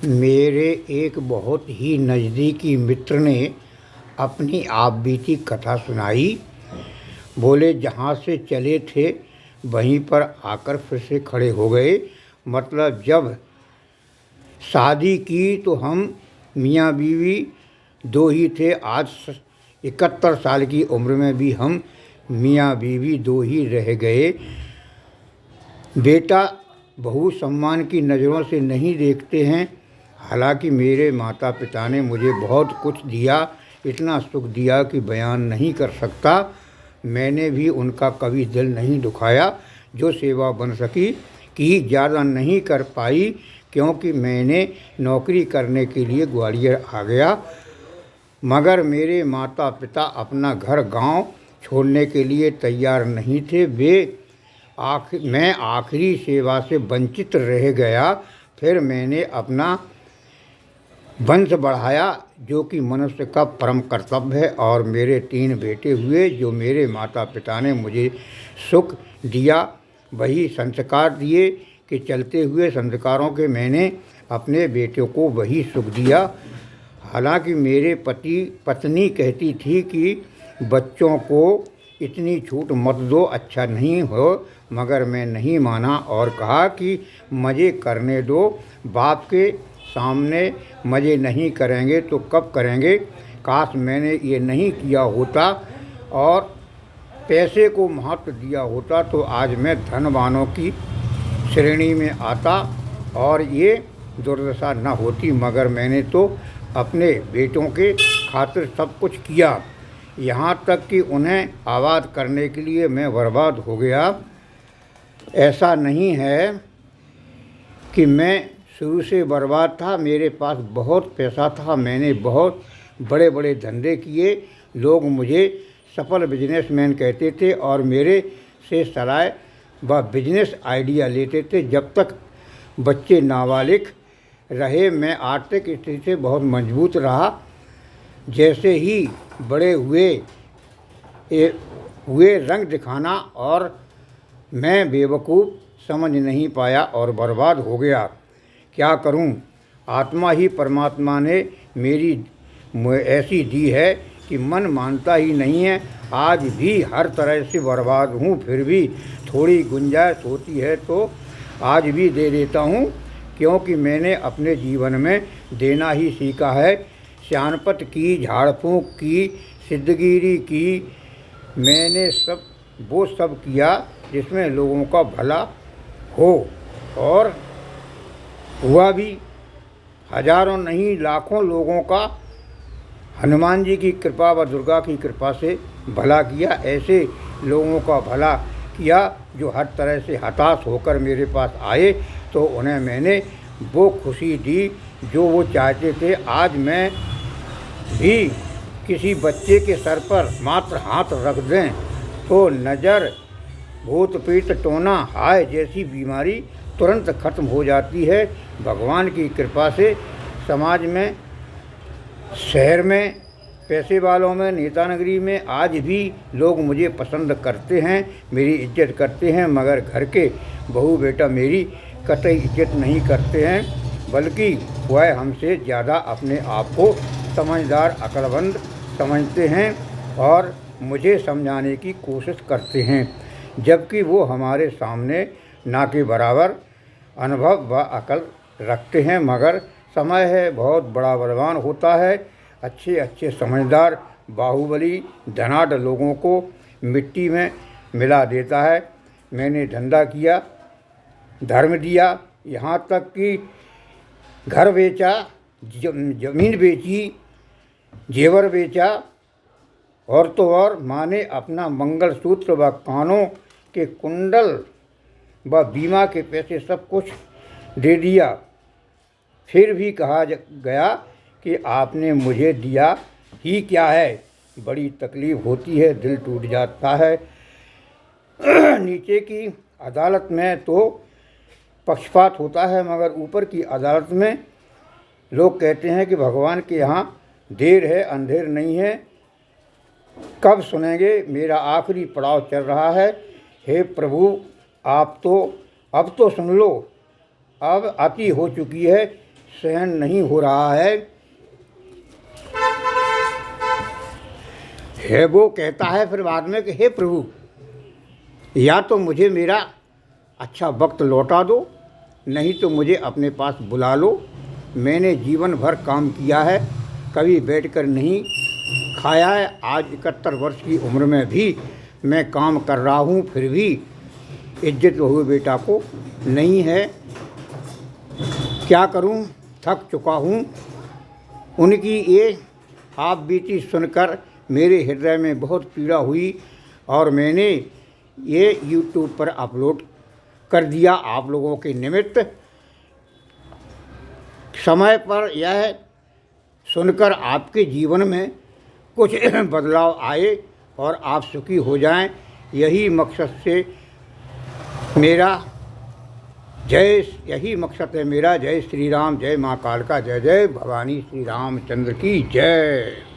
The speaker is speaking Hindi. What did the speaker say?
मेरे एक बहुत ही नज़दीकी मित्र ने अपनी आप बीती कथा सुनाई। बोले जहाँ से चले थे वहीं पर आकर फिर से खड़े हो गए। मतलब जब शादी की तो हम मियाँ बीवी दो ही थे। आज 71 साल की उम्र में भी हम मियाँ बीवी दो ही रह गए। बेटा बहू सम्मान की नज़रों से नहीं देखते हैं। हालांकि मेरे माता पिता ने मुझे बहुत कुछ दिया, इतना सुख दिया कि बयान नहीं कर सकता। मैंने भी उनका कभी दिल नहीं दुखाया। जो सेवा बन सकी कि ज़्यादा नहीं कर पाई, क्योंकि मैंने नौकरी करने के लिए ग्वालियर आ गया। मगर मेरे माता पिता अपना घर गांव छोड़ने के लिए तैयार नहीं थे। मैं आखिरी सेवा से वंचित रह गया। फिर मैंने अपना वंश बढ़ाया, जो कि मनुष्य का परम कर्तव्य है। और मेरे 3 बेटे हुए। जो मेरे माता पिता ने मुझे सुख दिया वही संस्कार दिए कि चलते हुए संस्कारों के मैंने अपने बेटों को वही सुख दिया। हालांकि मेरे पत्नी कहती थी कि बच्चों को इतनी छूट मत दो, अच्छा नहीं हो। मगर मैं नहीं माना और कहा कि मज़े करने दो। बाप के सामने मज़े नहीं करेंगे तो कब करेंगे। काश मैंने ये नहीं किया होता और पैसे को महत्व दिया होता तो आज मैं धनवानों की श्रेणी में आता और ये दुर्दशा न होती। मगर मैंने तो अपने बेटों के खातिर सब कुछ किया, यहाँ तक कि उन्हें आबाद करने के लिए मैं बर्बाद हो गया। ऐसा नहीं है कि मैं शुरू से बर्बाद था। मेरे पास बहुत पैसा था। मैंने बहुत बड़े बड़े धंधे किए। लोग मुझे सफल बिजनेसमैन कहते थे और मेरे से सलाह व बिजनेस आइडिया लेते थे। जब तक बच्चे नाबालिग रहे मैं आर्थिक स्थिति से बहुत मजबूत रहा। जैसे ही बड़े हुए रंग दिखाना और मैं बेवकूफ़ समझ नहीं पाया और बर्बाद हो गया। क्या करूं? आत्मा ही परमात्मा ने मेरी ऐसी दी है कि मन मानता ही नहीं है। आज भी हर तरह से बर्बाद हूं, फिर भी थोड़ी गुंजाइश होती है तो आज भी दे देता हूं, क्योंकि मैंने अपने जीवन में देना ही सीखा है। सियानपत की, झाड़ फूँक की, सिद्धगिरी की, मैंने वो सब किया जिसमें लोगों का भला हो, और हुआ भी। हजारों नहीं लाखों लोगों का हनुमान जी की कृपा व दुर्गा की कृपा से भला किया। ऐसे लोगों का भला किया जो हर तरह से हताश होकर मेरे पास आए, तो उन्हें मैंने वो खुशी दी जो वो चाहते थे। आज मैं भी किसी बच्चे के सर पर मात्र हाथ रख दें तो नज़र, भूत प्रेत, टोना, हाय जैसी बीमारी तुरंत खत्म हो जाती है। भगवान की कृपा से समाज में, शहर में, पैसे वालों में, नेता नगरी में आज भी लोग मुझे पसंद करते हैं, मेरी इज्जत करते हैं। मगर घर के बहू बेटा मेरी कतई इज्जत नहीं करते हैं, बल्कि वह हमसे ज़्यादा अपने आप को समझदार, अक्लमंद समझते हैं और मुझे समझाने की कोशिश करते हैं, जबकि वो हमारे सामने ना के बराबर अनुभव व अकल रखते हैं। मगर समय है बहुत बड़ा बलवान होता है। अच्छे समझदार बाहुबली धनाढ़ लोगों को मिट्टी में मिला देता है। मैंने धंधा किया, धर्म दिया, यहाँ तक कि घर बेचा, जमीन बेची, जेवर बेचा, और तो और माँ ने अपना मंगलसूत्र व कानों के कुंडल व बीमा के पैसे सब कुछ दे दिया। फिर भी कहा गया कि आपने मुझे दिया ही क्या है। बड़ी तकलीफ़ होती है, दिल टूट जाता है। नीचे की अदालत में तो पक्षपात होता है, मगर ऊपर की अदालत में लोग कहते हैं कि भगवान के यहाँ देर है अंधेर नहीं है। कब सुनेंगे? मेरा आखिरी पड़ाव चल रहा है। हे प्रभु, आप तो अब तो सुन लो। अब अति हो चुकी है, सहन नहीं हो रहा है वो कहता है फिर बाद में कि हे प्रभु, या तो मुझे मेरा अच्छा वक्त लौटा दो, नहीं तो मुझे अपने पास बुला लो। मैंने जीवन भर काम किया है, कभी बैठकर नहीं खाया है। आज 71 वर्ष की उम्र में भी मैं काम कर रहा हूँ, फिर भी इज्जत हुए बेटा को नहीं है। क्या करूँ, थक चुका हूँ। उनकी ये आप बीती सुनकर मेरे हृदय में बहुत पीड़ा हुई और मैंने ये YouTube पर अपलोड कर दिया आप लोगों के निमित्त। समय पर यह सुनकर आपके जीवन में कुछ बदलाव आए और आप सुखी हो जाएं, यही मकसद है मेरा। जय श्री राम, जय माँ कालका, जय जय भवानी श्री रामचंद्र की जय।